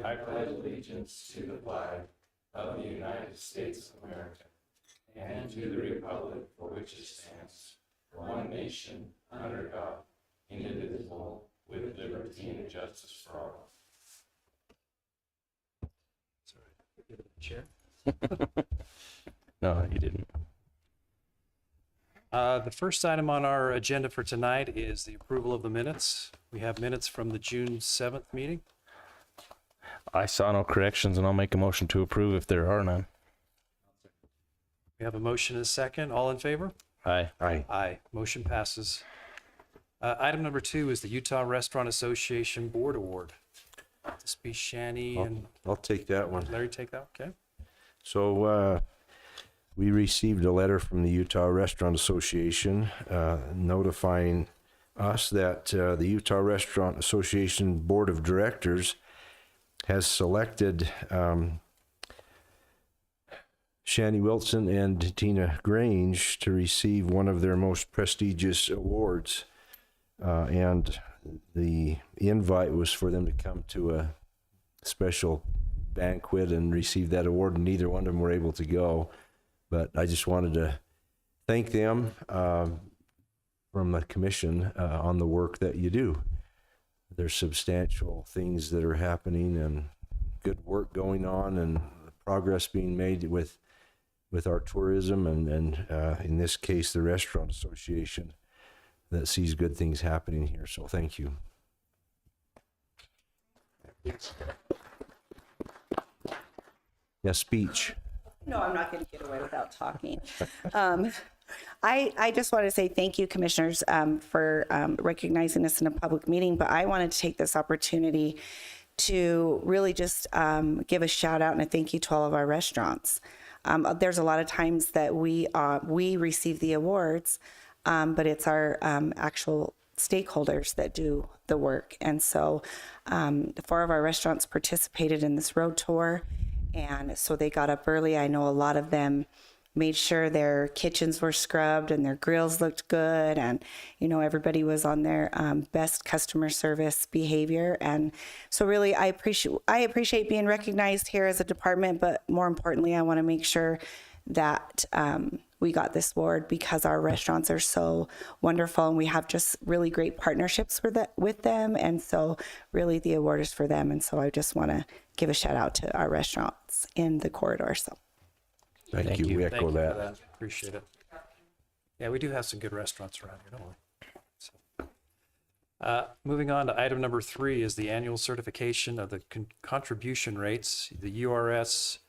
I pledge allegiance to the flag of the United States of America and to the republic for which it stands, one nation, under God, indivisible, with liberty and justice for all. Sorry, give it a chair. No, you didn't. The first item on our agenda for tonight is the approval of the minutes. We have minutes from the June 7th meeting. I saw no corrections, and I'll make a motion to approve if there are none. We have a motion and a second. All in favor? Aye. Aye. Aye. Motion passes. Item number 2 is the Utah Restaurant Association Board Award. This be Shani and I'll take that one. Larry take that. Okay. So we received a letter from the Utah Restaurant Association notifying us that the Utah Restaurant Association Board of Directors has selected Shani Wilson and Tina Grange to receive one of their most prestigious awards. And the invite was for them to come to a special banquet and receive that award, and neither one of them were able to go. But I just wanted to thank them from the commission on the work that you do. There's substantial things that are happening and good work going on and progress being made with our tourism and in this case, the Restaurant Association that sees good things happening here. So thank you. Yeah, speech. No, I'm not going to get away without talking. I just want to say thank you, commissioners, for recognizing us in a public meeting, but I wanted to take this opportunity to really just give a shout out and a thank you to all of our restaurants. There's a lot of times that we receive the awards, but it's our actual stakeholders that do the work. And so 4 of our restaurants participated in this road tour. And so they got up early. I know a lot of them made sure their kitchens were scrubbed and their grills looked good. And, you know, everybody was on their best customer service behavior. And so really, I appreciate being recognized here as a department, but more importantly, I want to make sure that we got this award because our restaurants are so wonderful and we have just really great partnerships with them. And so really the award is for them. And so I just want to give a shout out to our restaurants in the corridor. So Thank you. We Thank echo you for that. Appreciate it. Yeah, we do have some good restaurants around here, don't we? So, moving on to item number 3 is the annual certification of the contribution rates, the URS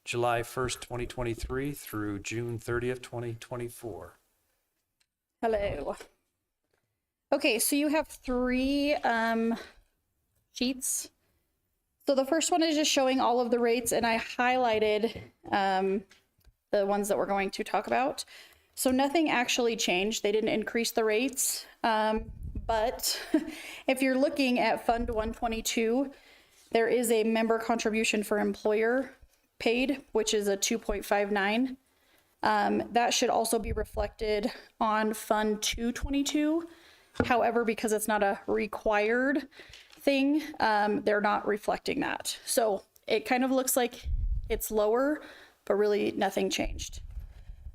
July 1st, 2023 through June 30th, 2024. Hello. Okay, so you have 3 sheets. So the first one is just showing all of the rates, and I highlighted the ones that we're going to talk about. So nothing actually changed. They didn't increase the rates. But if you're looking at Fund 122, there is a member contribution for employer paid, which is a 2.59. That should also be reflected on Fund 222. However, because it's not a required thing, they're not reflecting that. So it kind of looks like it's lower, but really nothing changed.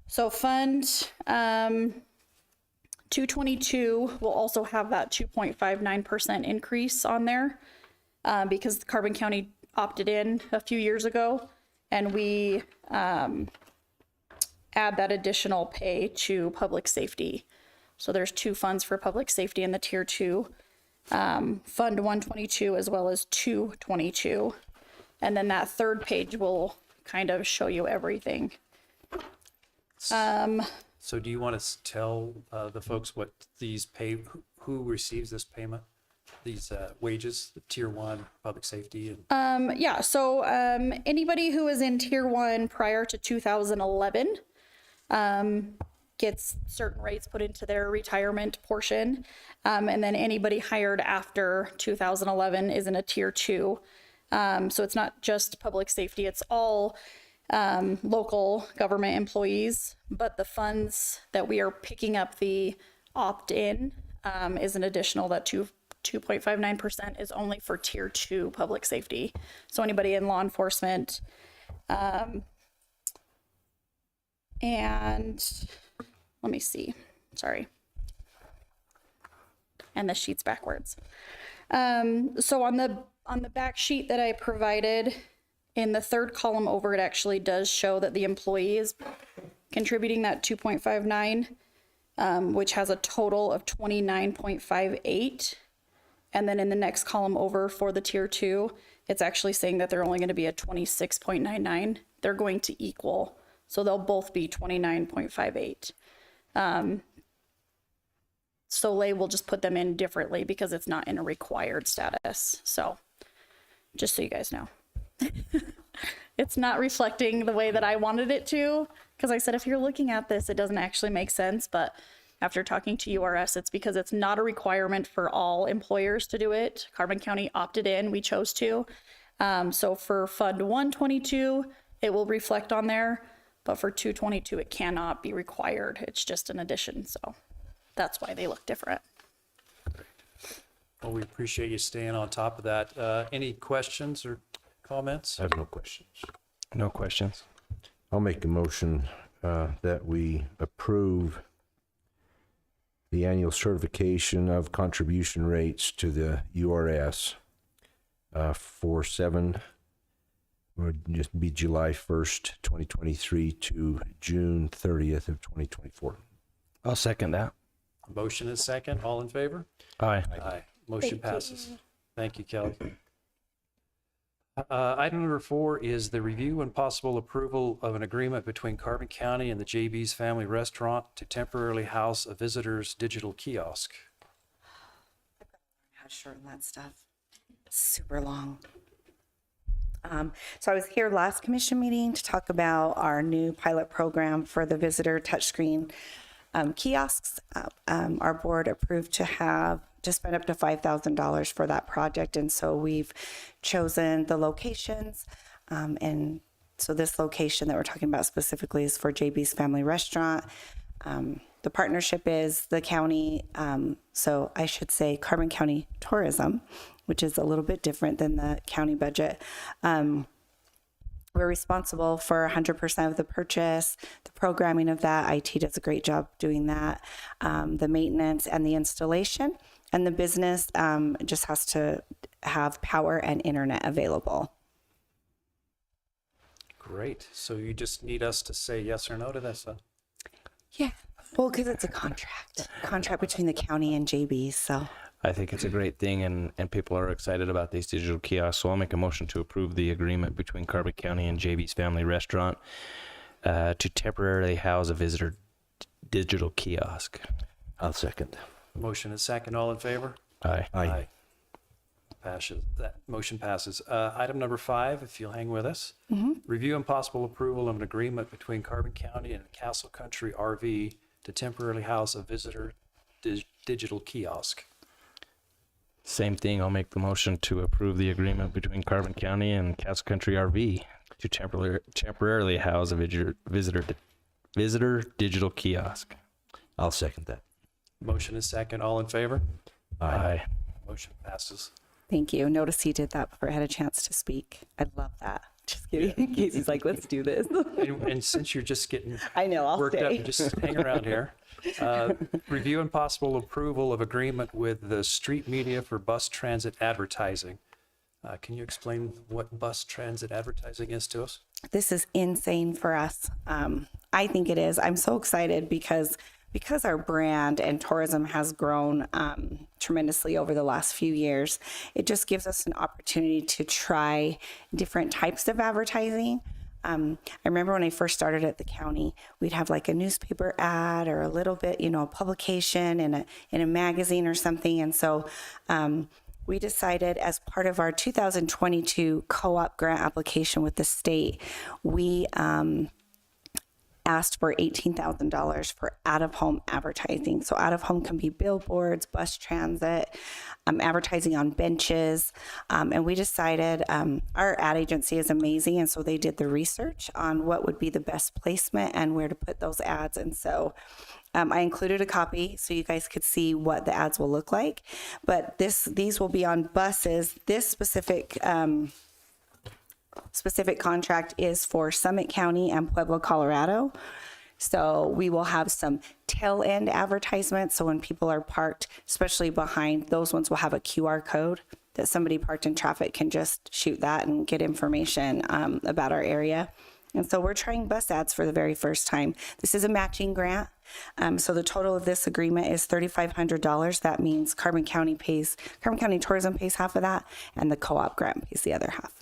So Fund 222 will also have that 2.59% increase on there because Carbon County opted in a few years ago, and we add that additional pay to public safety. So there's 2 funds for public safety in the tier 2, Fund 122 as well as 222. And then that third page will kind of show you everything. So do you want to tell the folks what these pay, who receives this payment, these wages, the tier 1 public safety? And Yeah, so anybody who was in tier 1 prior to 2011 gets certain rates put into their retirement portion. And then anybody hired after 2011 is in a tier 2. So it's not just public safety, it's all local government employees, but the funds that we are picking up the opt-in is an additional that 2.59% is only for tier 2 public safety. So anybody in law enforcement, and let me see, sorry. And the sheet's backwards. So on the back sheet that I provided, in the third column over, it actually does show that the employee is contributing that 2.59, which has a total of 29.58. And then in the next column over for the tier 2, it's actually saying that they're only going to be at 26.99. They're going to equal, so they'll both be 29.58. So Lay will just put them in differently because it's not in a required status. So just so you guys know. It's not reflecting the way that I wanted it to, because I said, if you're looking at this, it doesn't actually make sense. But after talking to URS, it's because it's not a requirement for all employers to do it. Carbon County opted in, we chose to. So for Fund 122, it will reflect on there, but for 222, it cannot be required. It's just an addition. So that's why they look different. Well, we appreciate you staying on top of that. Any questions or comments? I have no questions. No questions. I'll make a motion that we approve the annual certification of contribution rates to the URS for would just be July 1st, 2023 to June 30th of 2024. I'll second that. Motion is second. All in favor? Aye. Aye. Motion Thank you. passes. Thank you, Kelly. Item number 4 is the review and possible approval of an agreement between Carbon County and the JB's Family Restaurant to temporarily house a visitor's digital kiosk. How to shorten that stuff. It's super long. So I was here last commission meeting to talk about our new pilot program for the visitor touchscreen kiosks. Our board approved to spend up to $5,000 for that project, and so we've chosen the locations. And so this location that we're talking about specifically is for JB's Family Restaurant. The partnership is the county, so I should say Carbon County Tourism, which is a little bit different than the county budget. We're responsible for 100% of the purchase, the programming of that. IT does a great job doing that, the maintenance and the installation. And the business just has to have power and internet available. Great. So you just need us to say yes or no to this, then? Yeah. Well, because it's a contract between the county and JB. So I think it's a great thing, and people are excited about these digital kiosks. So I'll make a motion to approve the agreement between Carbon County and JB's Family Restaurant to temporarily house a visitor digital kiosk. I'll second. Motion is second. All in favor? Aye. Aye. Passes. That motion passes. Item number 5, if you'll hang with us. Review and possible approval of an agreement between Carbon County and Castle Country RV to temporarily house a visitor digital kiosk. Same thing. I'll make the motion to approve the agreement between Carbon County and Castle Country RV to temporarily house a visitor digital kiosk. I'll second that. Motion is second. All in favor? Aye. Motion passes. thank you. Notice he did that before I had a chance to speak. I love that. Just kidding. Casey's like, let's do this. And since you're just getting I know, I'll worked up, stay. just hang around here. Review and possible approval of agreement with the street media for bus transit advertising. Can you explain what bus transit advertising is to us? This is insane for us. I think it is. I'm so excited because our brand and tourism has grown tremendously over the last few years. It just gives us an opportunity to try different types of advertising. I remember when I first started at the county, we'd have like a newspaper ad or a little bit, a publication in a magazine or something. And so we decided, as part of our 2022 co-op grant application with the state, we asked for $18,000 for out-of-home advertising. So out-of-home can be billboards, bus transit, advertising on benches. And we decided our ad agency is amazing. And so they did the research on what would be the best placement and where to put those ads. And so I included a copy so you guys could see what the ads will look like. But these will be on buses. This specific contract is for Summit County and Pueblo, Colorado. So we will have some tail end advertisements. So when people are parked, especially behind, those ones will have a QR code that somebody parked in traffic can just shoot that and get information about our area. And so we're trying bus ads for the very first time. This is a matching grant. So the total of this agreement is $3,500. That means Carbon County Tourism pays half of that, and the co-op grant pays the other half.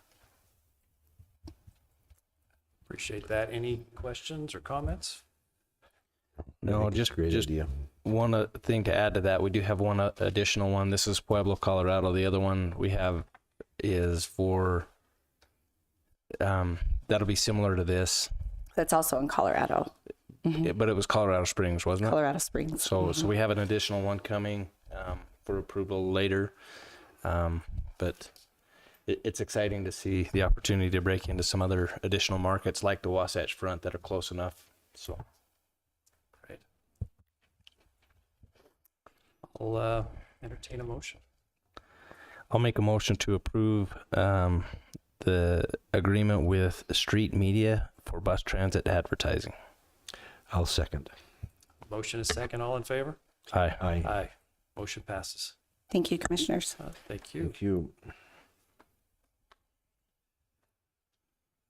Appreciate that. Any questions or comments? No, Just a great idea. one thing to add to that. We do have one additional one. This is Pueblo, Colorado. The other one we have is for, that'll be similar to this, That's also in Colorado, but it was Colorado Springs, wasn't it? Colorado Springs. So we have an additional one coming for approval later. But it's exciting to see the opportunity to break into some other additional markets like the Wasatch Front that are close enough. So Great. I'll entertain a motion. I'll make a motion to approve the agreement with Street Media for bus transit advertising. I'll second. Motion is second. All in favor? Aye. Aye. Aye. Motion passes. Thank you, Commissioners. Thank you. Thank you.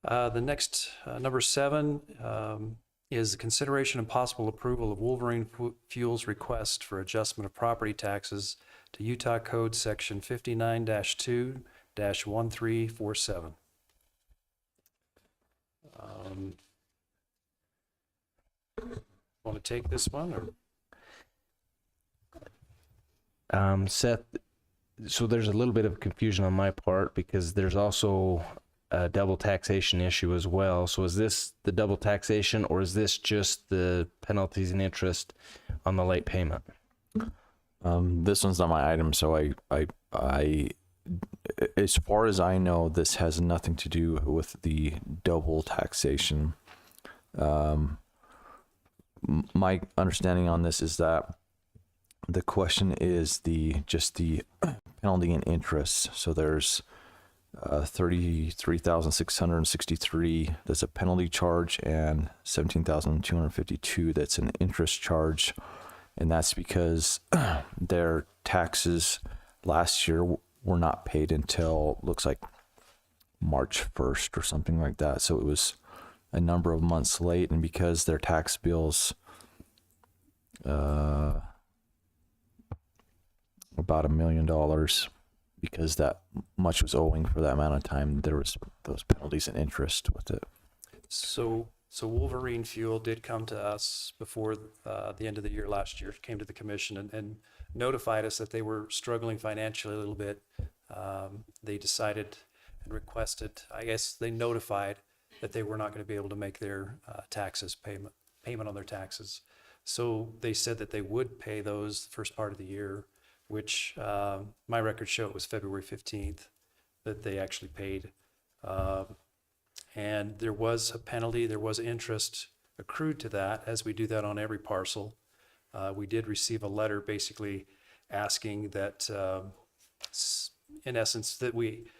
The next, number 7, is consideration and possible approval of Wolverine Fuels request for adjustment of property taxes to Utah Code Section 59-2-1347. Want to take this one, or? Seth, so there's a little bit of confusion on my part because there's also a double taxation issue as well. So is this the double taxation, or is this just the penalties and interest on the late payment? This one's not my item, so I, as far as I know, this has nothing to do with the double taxation. My understanding on this is that the question is just the penalty and interest. So there's 33,663 that's a penalty charge, and 17,252 that's an interest charge, and that's because their taxes last year were not paid until looks like March 1st or something like that. So it was a number of months late, and because their tax bills about $1 million, because that much was owing for that amount of time, there was those penalties and interest with it. So Wolverine Fuel did come to us before the end of the year last year, came to the commission and notified us that they were struggling financially a little bit. They decided and requested, I guess they notified that they were not going to be able to make their payment on their taxes. So they said that they would pay those the first part of the year, which my records show it was February 15th that they actually paid. And there was a penalty, there was interest accrued to that, as we do that on every parcel. We did receive a letter basically asking that, in essence, that we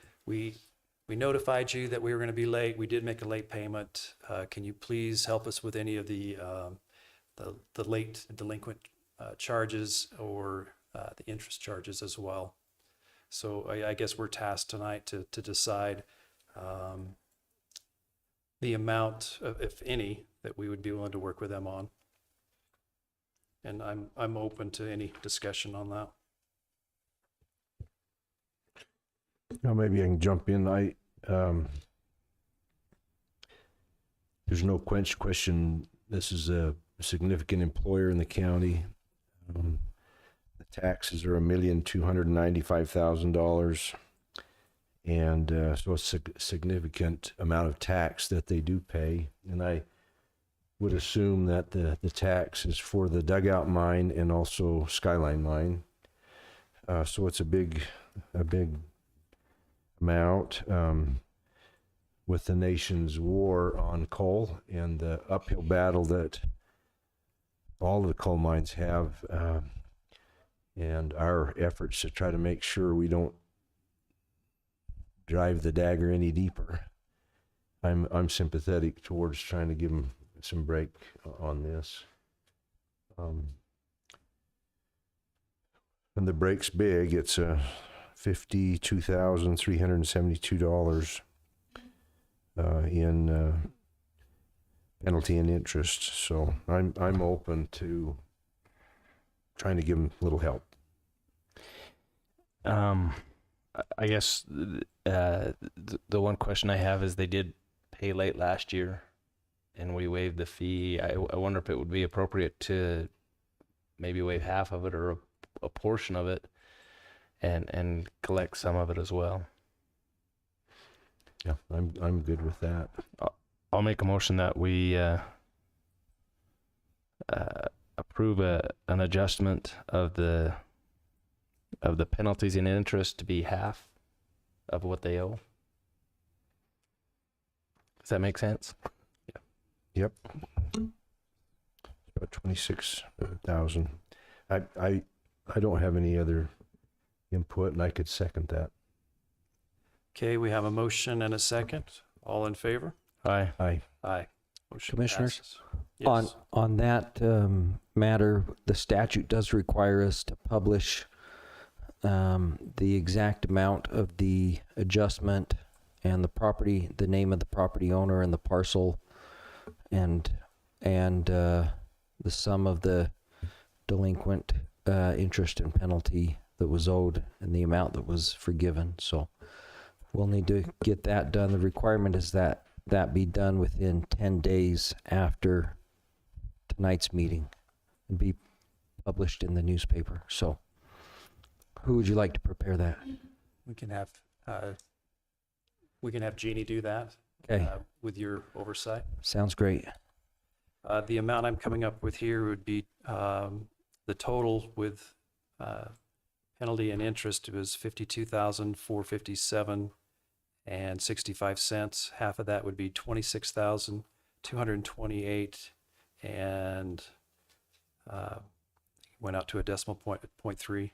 notified you that we were going to be late. We did make a late payment. Can you please help us with any of the late delinquent charges or the interest charges as well? So I guess we're tasked tonight to decide the amount, if any, that we would be willing to work with them on. And I'm open to any discussion on that. Now maybe I can jump in. There's no question. This is a significant employer in the county. The taxes are $1,295,000, and so it's a significant amount of tax that they do pay. And I would assume that the tax is for the Dugout Mine and also Skyline Mine. So it's a big amount. With the nation's war on coal and the uphill battle that all of the coal mines have, and our efforts to try to make sure we don't drive the dagger any deeper. I'm sympathetic towards trying to give them some break on this. When the break's big, it's $52,372 in penalty and interest. So I'm open to trying to give them a little help. I guess the one question I have is they did pay late last year, and we waived the fee. I wonder if it would be appropriate to maybe waive half of it or a portion of it, and collect some of it as well. Yeah, I'm good with that. I'll make a motion that we approve an adjustment of the penalties and interest to be half of what they owe. Does that make sense? Yep. About 26,000. I don't have any other input, and I could second that. Okay, we have a motion and a second. All in favor? Aye. Aye. Aye. Motion Commissioners, passes. Yes. on that matter, the statute does require us to publish the exact amount of the adjustment and the name of the property owner and the parcel, and the sum of the delinquent interest and penalty that was owed and the amount that was forgiven. So we'll need to get that done. The requirement is that be done within 10 days after tonight's meeting and be published in the newspaper. So who would you like to prepare that? We can have Jeannie do that. Okay. With your oversight. Sounds great. The amount I'm coming up with here would be the total with penalty and interest was $52,457 and 65 cents. Half of that would be $26,228 and went out to a decimal point at 0.3.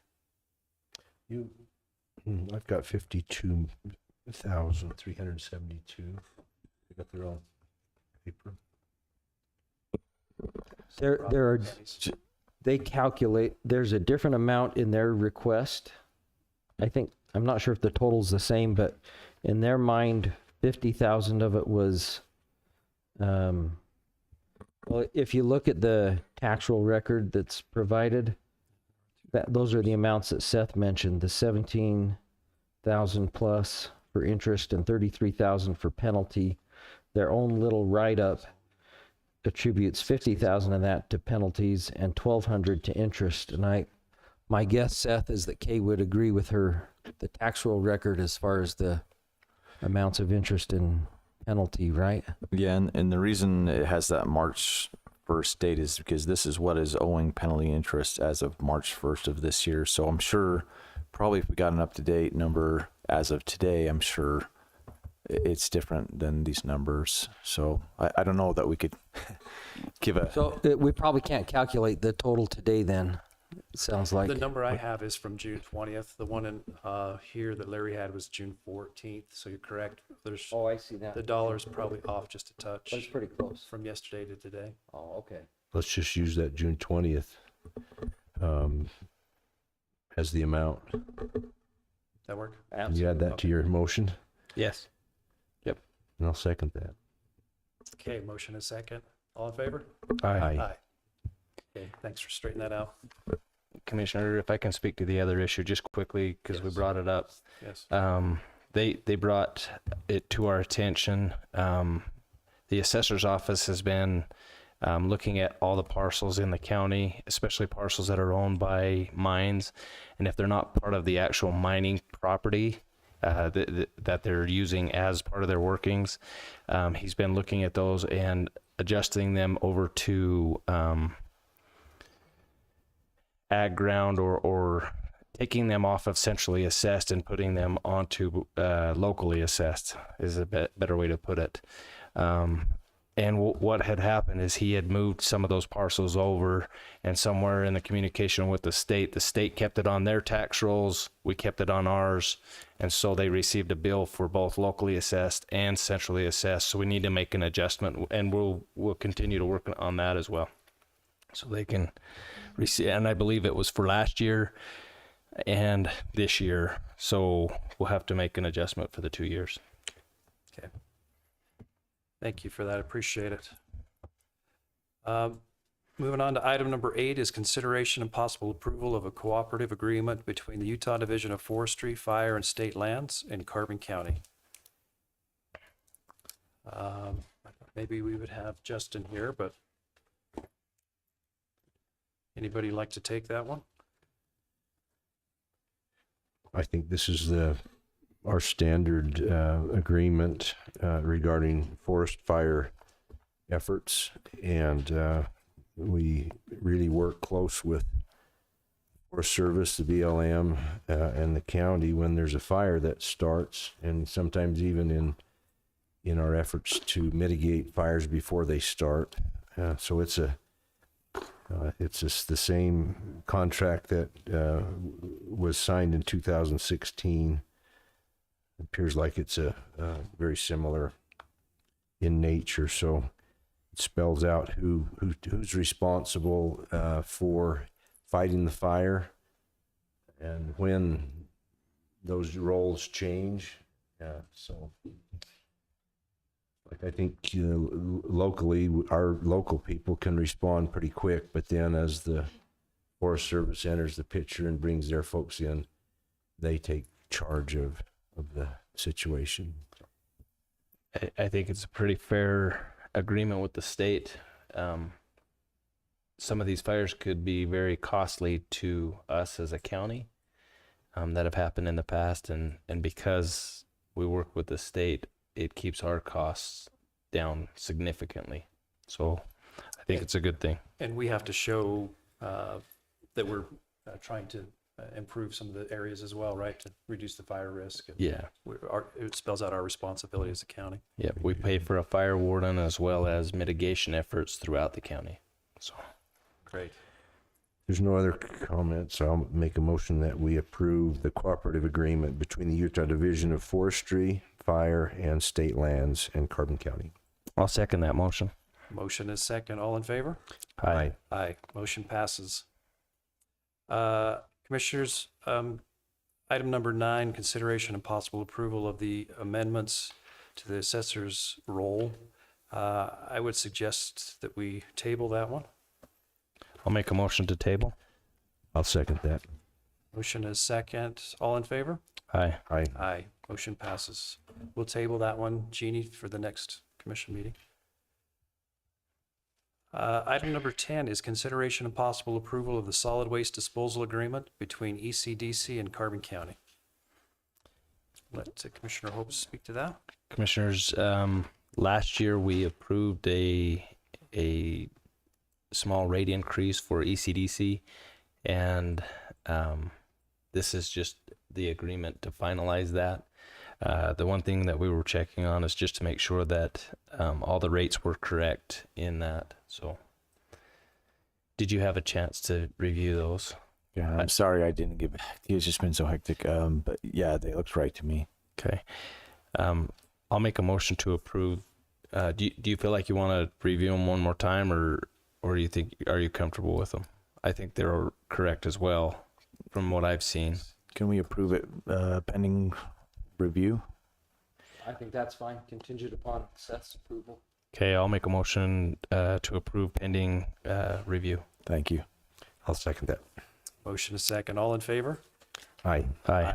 I've got 52,372. I got their own paper. They calculate, there's a different amount in their request. I'm not sure if the total's the same, but in their mind, 50,000 of it was, well, if you look at the tax roll record that's provided, those are the amounts that Seth mentioned, the 17,000 plus for interest and 33,000 for penalty. Their own little write-up attributes 50,000 of that to penalties and 1,200 to interest. And my guess, Seth, is that Kay would agree with the tax roll record as far as the amounts of interest and penalty, right? Yeah, and the reason it has that March 1st date is because this is what is owing penalty interest as of March 1st of this year. So I'm sure probably if we got an up-to-date number as of today, I'm sure it's different than these numbers. So I don't know that we could give a... So we probably can't calculate the total today then, it sounds like. The number I have is from June 20th. The one in here that Larry had was June 14th. So you're correct. There's I see that. the dollar's probably off just a touch That's pretty close. from yesterday to today. Oh, okay. Let's just use that June 20th as the amount. That work? Can you add that to your motion? Yes. And I'll second that. Okay, motion is second. All in favor? Aye. Okay, thanks for straightening that out. Commissioner, if I can speak to the other issue just quickly, because we brought it up. Yes. They brought it to our attention. The assessor's office has been looking at all the parcels in the county, especially parcels that are owned by mines, and if they're not part of the actual mining property that they're using as part of their workings, he's been looking at those and adjusting them over to ag ground or taking them off of centrally assessed and putting them onto locally assessed is a better way to put it. what had happened is he had moved some of those parcels over, and somewhere in the communication with the state kept it on their tax rolls, we kept it on ours, and so they received a bill for both locally assessed and centrally assessed. So we need to make an adjustment, and we'll continue to work on that as well, so they can receive. And I believe it was for last year and this year, so we'll have to make an adjustment for the 2 years. Okay. Thank you for that. Appreciate it. Moving on to item number 8 is consideration and possible approval of a cooperative agreement between the Utah Division of Forestry, Fire, and State Lands in Carbon County. I thought maybe we would have Justin here, but anybody like to take that one? I think this is our standard agreement regarding forest fire efforts, and we really work close with Forest Service, the BLM, and the county when there's a fire that starts, and sometimes even in our efforts to mitigate fires before they start. So it's just the same contract that was signed in 2016. It appears like it's very similar in nature. So it spells out who's responsible for fighting the fire and when those roles change. So like I think locally, our local people can respond pretty quick, but then as the Forest Service enters the picture and brings their folks in, they take charge of the situation. I think it's a pretty fair agreement with the state. Some of these fires could be very costly to us as a county that have happened in the past, and because we work with the state, it keeps our costs down significantly. So I think it's a good thing. And we have to show that we're trying to improve some of the areas as well, right? To reduce the fire risk. And Yeah. It spells out our responsibility as a county. Yeah, we pay for a fire warden as well as mitigation efforts throughout the county. So Great. There's no other comments. I'll make a motion that we approve the cooperative agreement between the Utah Division of Forestry, Fire, and State Lands and Carbon County. I'll second that motion. Motion is second. All in favor? Aye. Aye. Motion passes. Commissioners, item number 9, consideration and possible approval of the amendments to the assessor's role. I would suggest that we table that one. I'll make a motion to table. I'll second that. Motion is second. All in favor? Aye. Aye. Aye. Motion passes. We'll table that one, Jeannie, for the next commission meeting. Item number 10 is consideration and possible approval of the solid waste disposal agreement between ECDC and Carbon County. Let Commissioner Hope speak to that. Commissioners, last year we approved a small rate increase for ECDC, and this is just the agreement to finalize that. The one thing that we were checking on is just to make sure that all the rates were correct in that. So did you have a chance to review those? Yeah, I'm sorry I didn't get back. It's just been so hectic. But yeah, they looked right to me. Okay. I'll make a motion to approve. Do you feel like you want to review them one more time, or do you think, are you comfortable with them? I think they're correct as well from what I've seen. Can we approve it pending review? I think that's fine, contingent upon Seth's approval. Okay, I'll make a motion to approve pending review. Thank you. I'll second that. Motion is second. All in favor? Aye. Aye.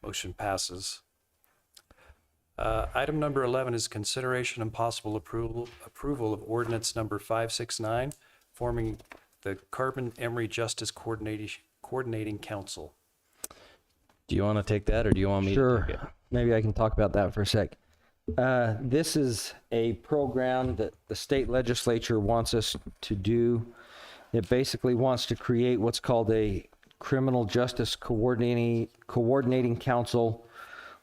Motion passes. Item number 11 is consideration and possible approval of ordinance number 569, forming the Carbon Emery Justice Coordinating Council. Do you want to take that, or do you want me Sure. to take it? Maybe I can talk about that for a sec. This is a program that the state legislature wants us to do. It basically wants to create what's called a Criminal Justice Coordinating Council,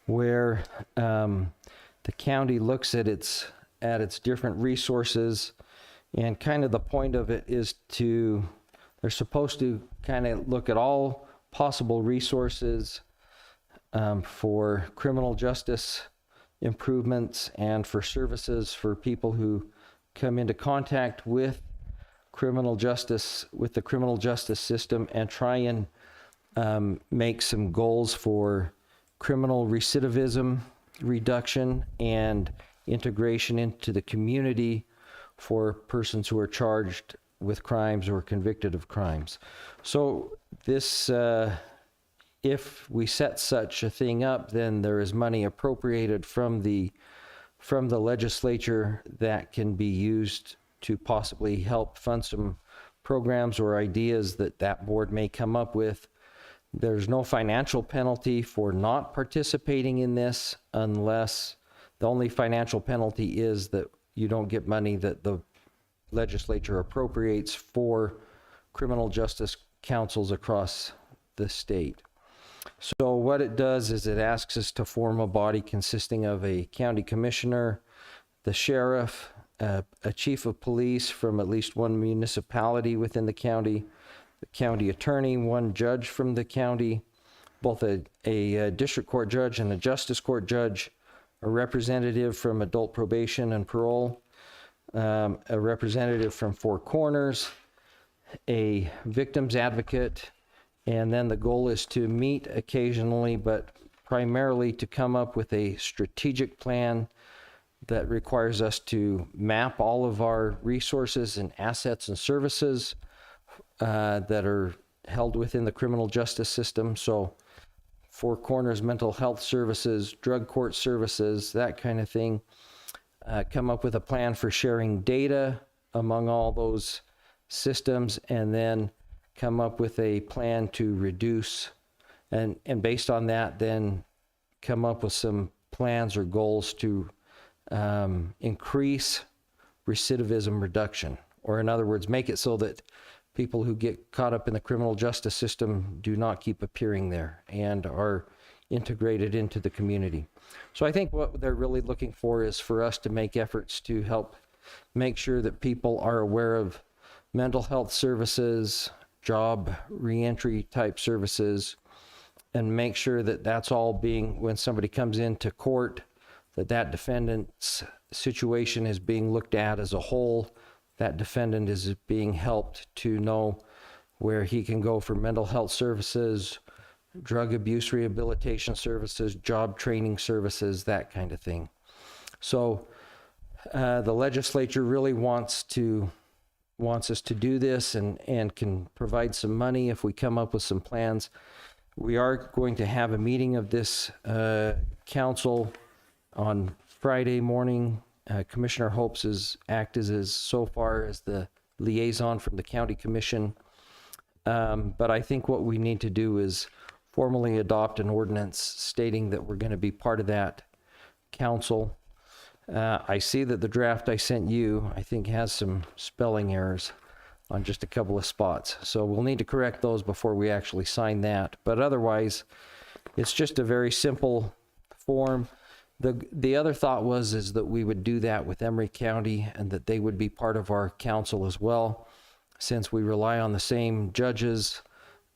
where the county looks at its at its different resources. And kind of the point of it is they're supposed to kind of look at all possible resources for criminal justice improvements and for services for people who come into contact with the criminal justice system, and try and make some goals for criminal recidivism reduction and integration into the community for persons who are charged with crimes or convicted of crimes. So this, if we set such a thing up, then there is money appropriated from the legislature that can be used to possibly help fund some programs or ideas that board may come up with. There's no financial penalty for not participating in this, unless the only financial penalty is that you don't get money that the legislature appropriates for criminal justice councils across the state. So what it does is it asks us to form a body consisting of a county commissioner, the sheriff, a chief of police from at least one municipality within the county attorney, one judge from the county, both a district court judge and a justice court judge, a representative from adult probation and parole, a representative from Four Corners, a victim's advocate, and then the goal is to meet occasionally, but primarily to come up with a strategic plan that requires us to map all of our resources and assets and services that are held within the criminal justice system. So Four Corners mental health services, drug court services, that kind of thing. Come up with a plan for sharing data among all those systems, and then come up with a plan to reduce, and based on that, then come up with some plans or goals to increase recidivism reduction, or in other words, make it so that people who get caught up in the criminal justice system do not keep appearing there and are integrated into the community. So I think what they're really looking for is for us to make efforts to help make sure that people are aware of mental health services, job reentry type services, and make sure that that's all being, when somebody comes into court, that defendant's situation is being looked at as a whole. That defendant is being helped to know where he can go for mental health services, drug abuse rehabilitation services, job training services, that kind of thing. So the legislature really wants us to do this, and can provide some money if we come up with some plans. We are going to have a meeting of this council on Friday morning. Commissioner Hopes has acted as so far as the liaison from the county commission. But I think what we need to do is formally adopt an ordinance stating that we're going to be part of that council. I see that the draft I sent you, I think, has some spelling errors on just a couple of spots. So we'll need to correct those before we actually sign that. But otherwise, it's just a very simple form. The other thought is that we would do that with Emery County, and that they would be part of our council as well, since we rely on the same judges,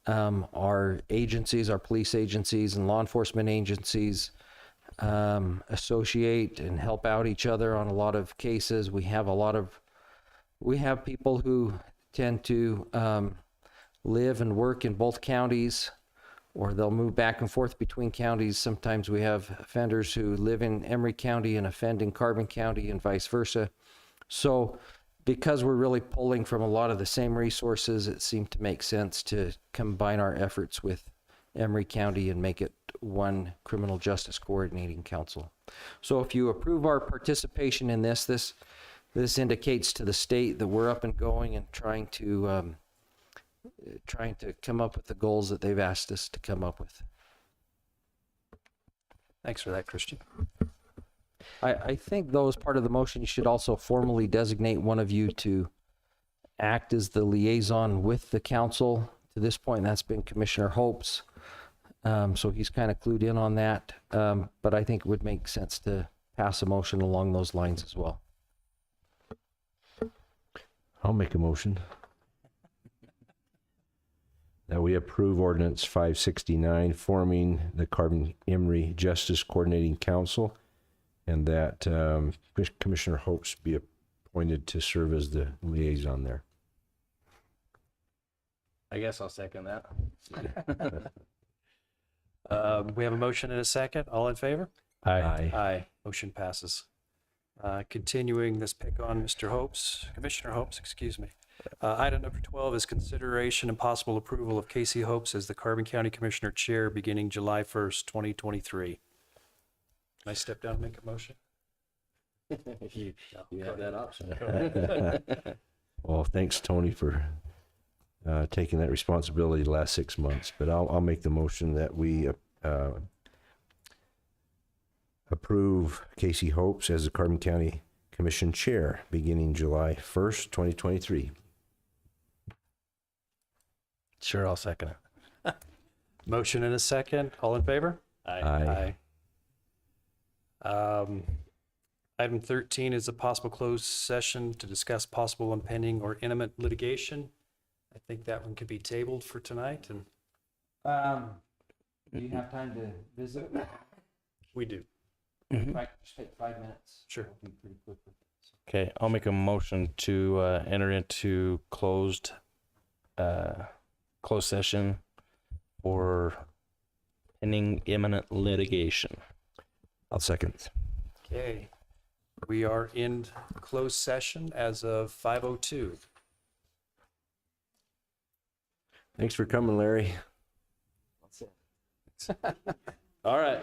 our agencies, our police agencies and law enforcement agencies associate and help out each other on a lot of cases. We have people who tend to live and work in both counties, or they'll move back and forth between counties. Sometimes we have offenders who live in Emery County and offend in Carbon County, and vice versa. So because we're really pulling from a lot of the same resources, it seemed to make sense to combine our efforts with Emery County and make it one criminal justice coordinating council. So if you approve our participation in this indicates to the state that we're up and going and trying to come up with the goals that they've asked us to come up with. Thanks for that, Christian. I think, though, as part of the motion, you should also formally designate one of you to act as the liaison with the council. To this point, that's been Commissioner Hopes. So he's kind of clued in on that. But I think it would make sense to pass a motion along those lines as well. I'll make a motion that we approve ordinance 569, forming the Carbon Emery Justice Coordinating Council, and that Commissioner Hopes be appointed to serve as the liaison there. I guess I'll second that. We have a motion and a second. All in favor? Aye. Aye. Motion passes. Continuing this pick on Mr. Hopes, Commissioner Hopes, excuse me. Item number 12 is consideration and possible approval of Casey Hopes as the Carbon County Commissioner Chair beginning July 1st, 2023. Can I step down and make a motion? You have that option. Well, thanks, Tony, for taking that responsibility the last 6 months. But I'll make the motion that we approve Casey Hopes as the Carbon County Commission Chair beginning July 1st, 2023. Sure, I'll second it. Motion and a second. All in favor? Aye. Item 13 is a possible closed session to discuss possible impending or imminent litigation. I think that one could be tabled for tonight, and Do you have time to visit? we do. Just take 5 minutes. Sure. It'll be pretty quick. Okay, I'll make a motion to enter into closed session for pending imminent litigation. I'll second. Okay. We are in closed session as of 5:02. Thanks for coming, Larry. All right.